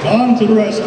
On to the rescue.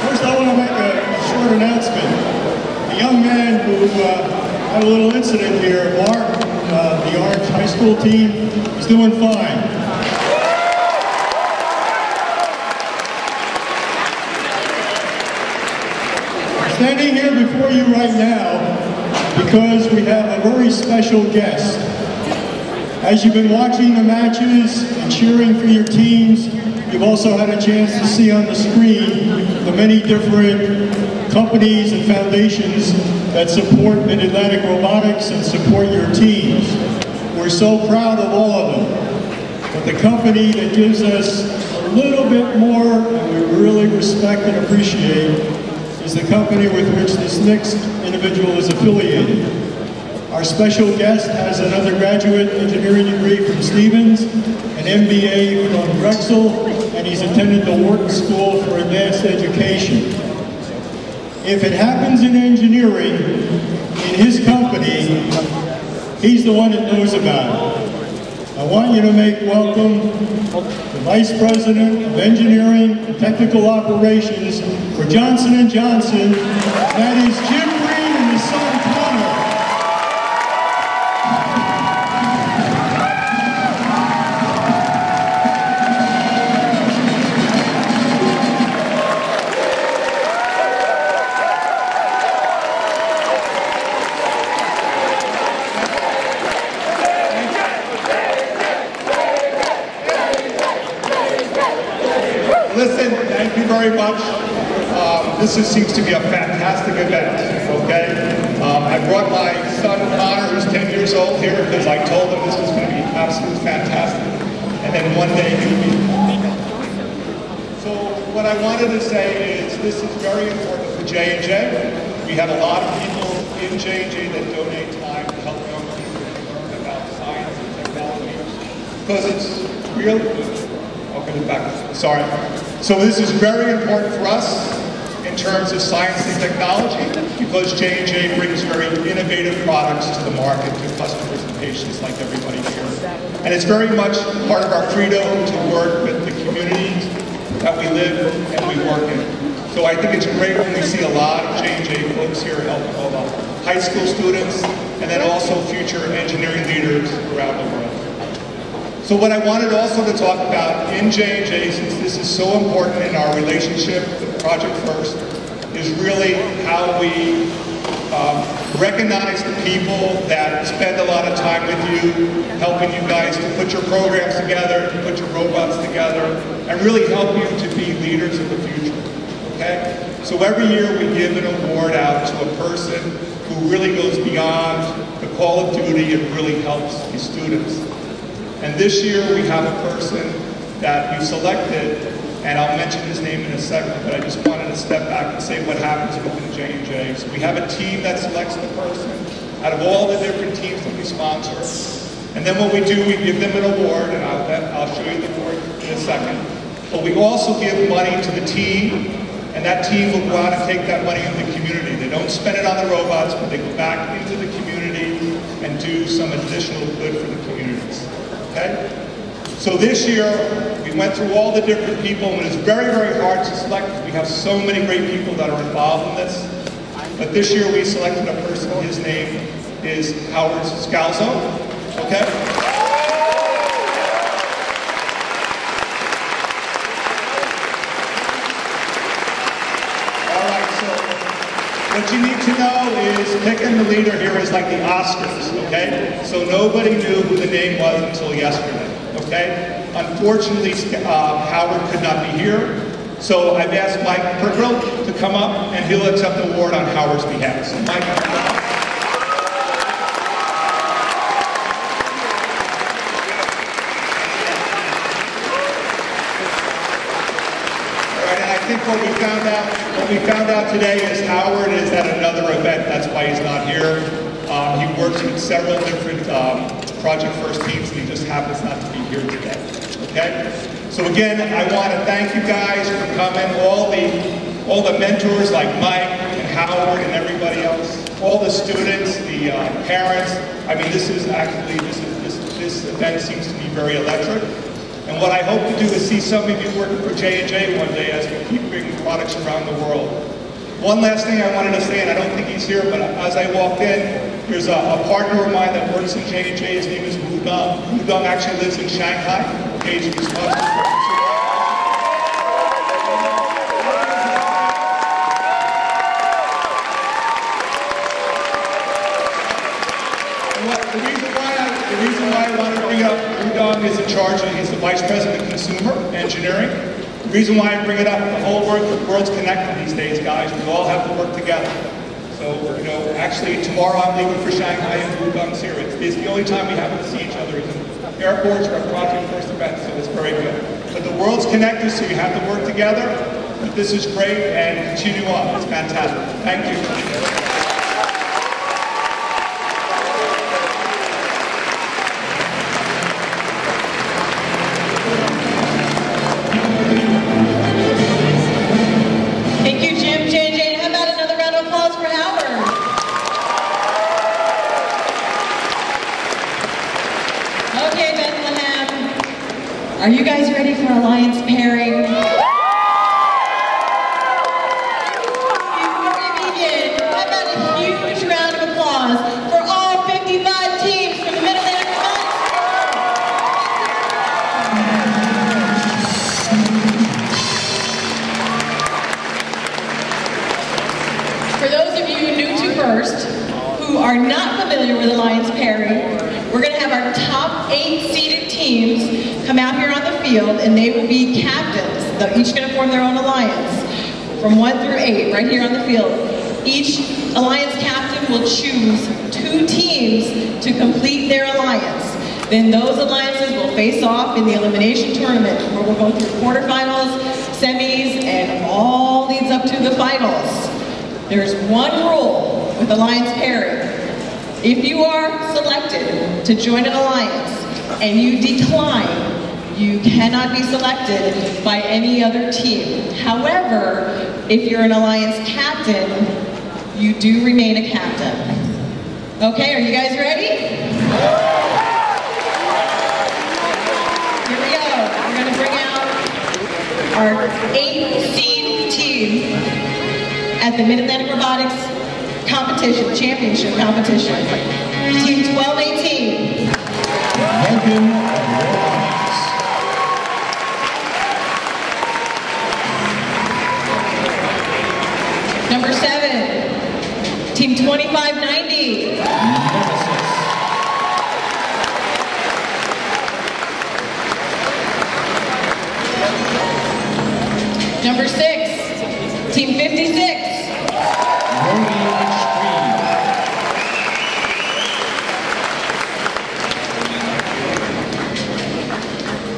First, I want to make a short announcement. A young man who had a little incident here, Mark, the Orange High School team, is doing fine. I'm standing here before you right now because we have a very special guest. As you've been watching the matches and cheering for your teams, you've also had a chance to see on the screen the many different companies and foundations that support Mid-Atlantic Robotics and support your teams. We're so proud of all of them. But the company that gives us a little bit more and we really respect and appreciate is the company with which this next individual is affiliated. Our special guest has an undergraduate engineering degree from Stevens, an MBA from Drexel, and he's attended the Wharton School for Advanced Education. If it happens in engineering, in his company, he's the one that knows about it. I want you to make welcome the Vice President of Engineering and Technical Operations for Johnson & Johnson, that is Jim Green and his son Connor. Listen, thank you very much. This seems to be a fantastic event, okay? I brought my son Connor, who's 10 years old, here because I told him this was going to be absolutely fantastic. And then one day he would be. So what I wanted to say is this is very important for J&J. We have a lot of people in J&J that donate time to help young people learn about science and technology. Because it's really... Okay, back. Sorry. So this is very important for us in terms of science and technology because J&J brings very innovative products to the market, to customers and patients like everybody here. And it's very much part of our credo to work with the communities that we live and we work in. So I think it's great when we see a lot of J&J folks here helping all the high school students and then also future engineering leaders around the world. So what I wanted also to talk about in J&J, since this is so important in our relationship with Project First, is really how we recognize the people that spend a lot of time with you, helping you guys to put your programs together, to put your robots together, and really help you to be leaders of the future, okay? So every year we give an award out to a person who really goes beyond the call of duty and really helps the students. And this year we have a person that we selected, and I'll mention his name in a second, but I just wanted to step back and say what happens within J&J. So we have a team that selects the person out of all the different teams that we sponsor. And then what we do, we give them an award, and I'll show you the award in a second. But we also give money to the team, and that team will go out and take that money in the community. They don't spend it on the robots, but they go back into the community and do some additional good for the communities. Okay? So this year, we went through all the different people, and it was very, very hard to select because we have so many great people that are involved in this. But this year, we selected a person. His name is Howard Scalzo. Okay? All right, so what you need to know is picking the leader here is like the Oscars, okay? So nobody knew who the name was until yesterday, okay? Unfortunately, Howard could not be here, so I've asked Mike Perkrill to come up and he'll accept the award on Howard's behalf. So Mike, I think what we found out today is Howard is at another event. That's why he's not here. He works with several different Project First teams, and he just happens not to be here today. Okay? So again, I want to thank you guys for coming. All the mentors like Mike and Howard and everybody else. All the students, the parents. I mean, this is this event seems to be very electric. And what I hope to do is see some of you working for J&J one day as we keep bringing products around the world. One last thing I wanted to say, and I don't think he's here, but as I walked in, there's a partner of mine that works in J&J. His name is Wu Dong. Wu Dong actually lives in Shanghai. Okay, he's responsible for the reason why I wanted to bring up Wu Dong is in charge, he's the Vice President of Consumer Engineering. The reason why I bring it up, the whole world's connected these days, guys. We all have to work together. So, you know, actually tomorrow I'm leaving for Shanghai and Wu Dong's here. It's the only time we happen to see each other is in airports or at project first events, so it's very good. But the world's connected, so you have to work together. But this is great, and continue on. It's fantastic. Thank you. Are you guys ready for alliance pairing? Before we begin, how about a huge round of applause for all 55 teams from the Mid-Atlantic For those of you new to First, who are not familiar with alliance pairing, we're going to have our top 8 seeded teams come out here on the field, and they will be captains. They're each going to form their own alliance from 1 through 8 right here on the field. Each alliance captain will choose 2 teams to complete their alliance. Then those alliances will face off in the elimination tournament, where we'll go through quarterfinals, semis, and all leads up to the finals. There's one rule with alliance pairing. If you are selected to join an alliance and you decline, you cannot be selected by any other team. However, if you're an alliance captain, you do remain a captain. Okay, are you guys ready? Here we go. We're going to bring out our 8-seed team at the Mid-Atlantic Robotics competition, championship competition. Team 12-18. Number 7, Team 2590. Number 6, Team 56.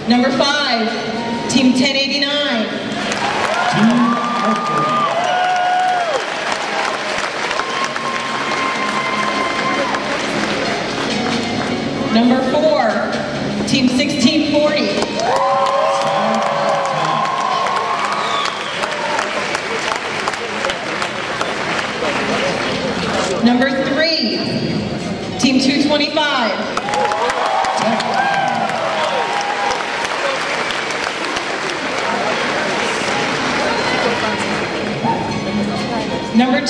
Number 5, Team 1089. Number 4, Team 1640. Number 3, Team 225. Number 2,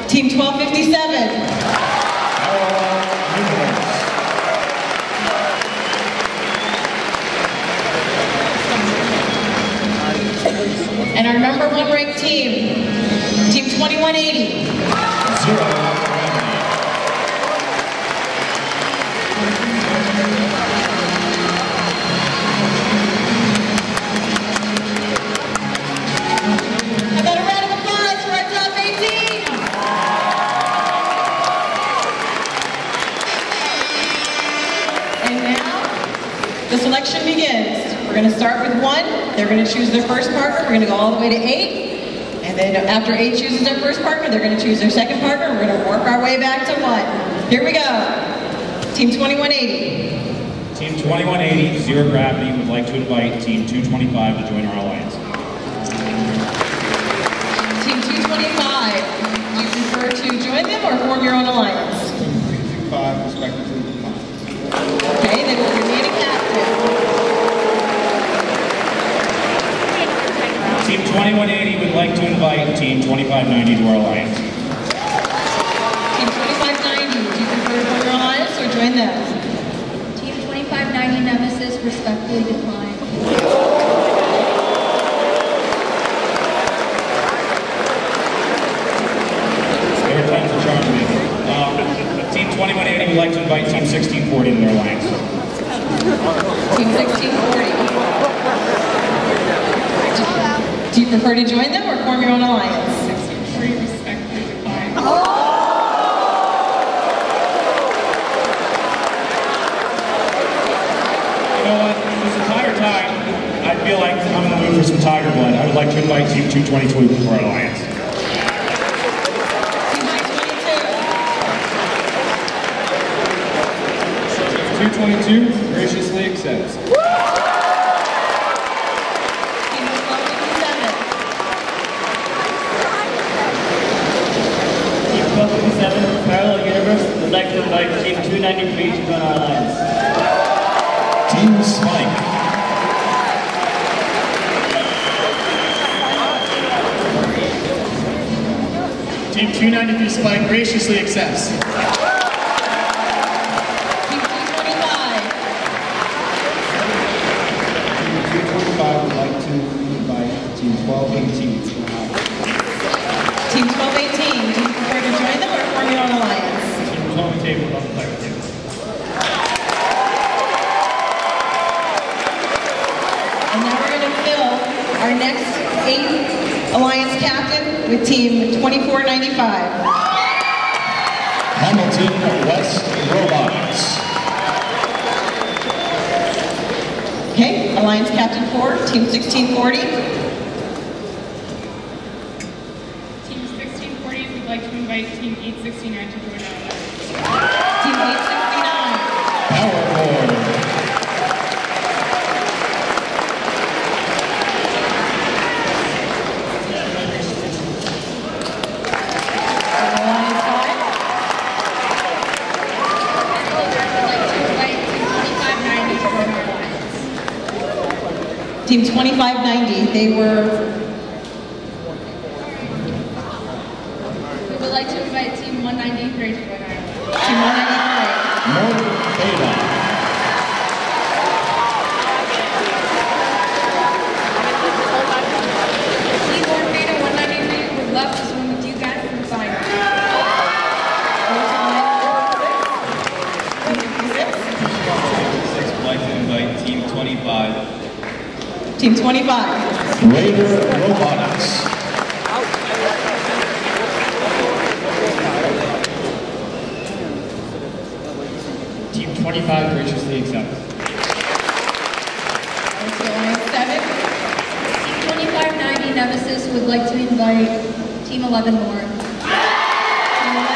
Team 1257. And our number 1 ranked team, Team 2180. How about a round of applause for our top 18? And now, the selection begins. We're going to start with 1. They're going to choose their first partner. We're going to go all the way to 8. And then after 8 chooses their first partner, they're going to choose their second partner. We're going to work our way back to 1. Here we go. Team 2180. Team 2180, Zero Gravity, would like to invite Team 225 to join our alliance. Team 225, do you prefer to join them or form your own alliance? 225, respectively. Team 2590 to our alliance. Team 2590, do you prefer to form your alliance or join them? Team 2590 Nemesis respectfully decline. Third time's a charm, maybe. Team 2180 would like to invite Team 1640 to their alliance. Team 1640. Do you prefer to join them or form your own alliance? 1640 respectfully decline. You know what? This entire time, I feel like I'm in the mood for some tiger blood. I would like to invite Team 222 to our alliance. Team 222. 222 graciously accepts. Team 1257. Team 1257, Parallel Universe, would like to invite Team 293 to join our alliance. Team Spike. Team 293 Spike graciously accepts. Team 225. Team 225 would like to invite Team 1218 to the house. Team 1218, do you prefer to join them or form your own alliance? Team 1218 would love to play with you. And now we're going to fill our next 8 alliance captain with Team 2495. Hamilton West Robotics. Okay, alliance captain 4, Team 1640. Team 1640 would like to invite Team 869 to join our alliance. Team 869. Power Board. Alliance 5. Would like to invite Team 2590 to join our alliance. Team 2590, they were, We would like to invite Team 193 to join our alliance. Team 193. North Beta. Team North Beta 193 would love to swim with you guys in the final. Would like to invite Team 25. Team 25. Raider Robotics. Team 25 graciously accepts. Alliance 7. Team 2590 Nemesis would like to invite Team 11 more. Team 11.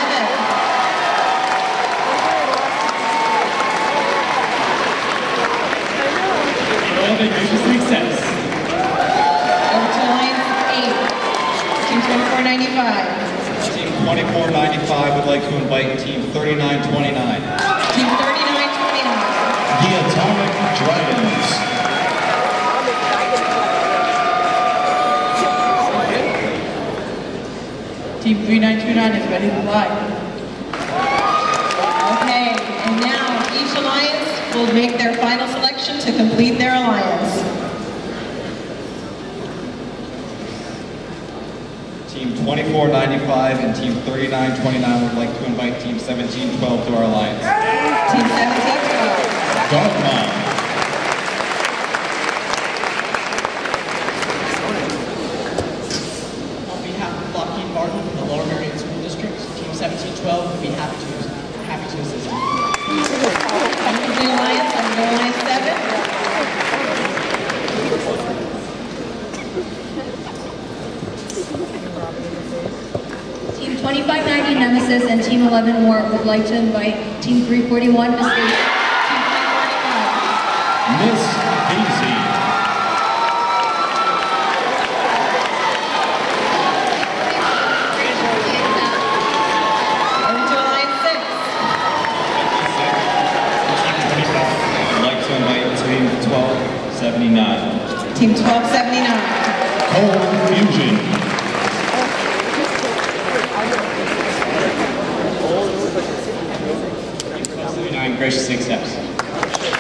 Team 11 graciously accepts. Over to Alliance 8. Team 2495. Team 2495 would like to invite Team 3929. Team 3929. The Atomic Dragons. Team 3929 is ready to fly. Okay, and now each alliance will make their final selection to complete their alliance. Team 2495 and Team 3929 would like to invite Team 1712 to our alliance. Team 1712. Dogma. On behalf of Lockheed Martin and the Lower Merion School District, Team 1712 would be happy to assist you. Coming to the alliance, I'm going to Alliance 7. Team 2590 Nemesis and Team 11 more would like to invite Team 341 to stage. Miss Daisy. Over to Alliance 6. I'd like to invite Team 1279. Team 1279. Cold Fusion. graciously accepts.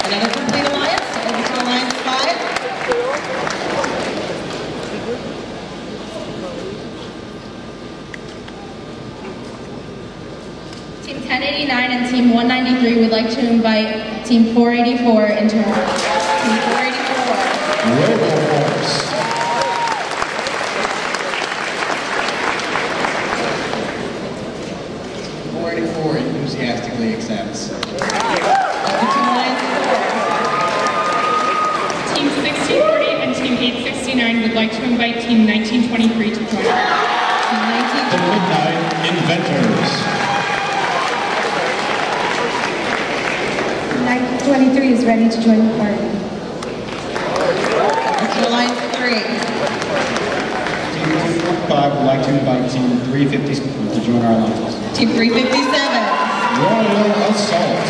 Another complete alliance, over to Alliance 5. Team 1089 and Team 193 would like to invite Team 484 into Team 484. Roboforce. Enthusiastically accepts. Over to Alliance 4. Team 1640 and Team 869 would like to invite Team 1923 to join us. The Midnight Inventors. 1923 is ready to join the party. Over to Alliance 3. Team 245 would like to invite Team 350 to join our alliance. Team 357. Royal Assault.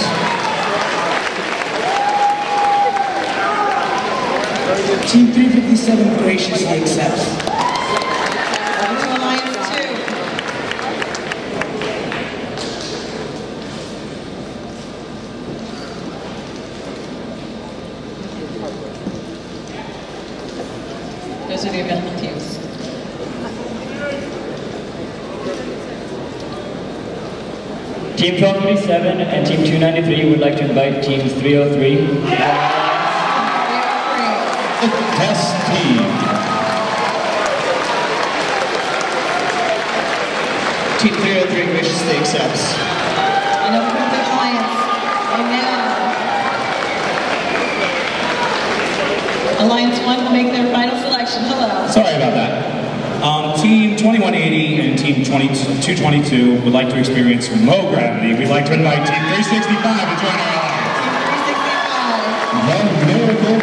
Team 357 graciously accepts. Over to Alliance 2. Those are the available teams. Team 1237 and Team 293 would like to invite Team 303. The Test Team. Team 303 graciously accepts. Another complete alliance. And now, Alliance 1 will make their final selection. Hello. Sorry about that. Team 2180 and Team 222 would like to experience low gravity. We'd like to invite Team 365 to join our alliance. Team 365. The Miracle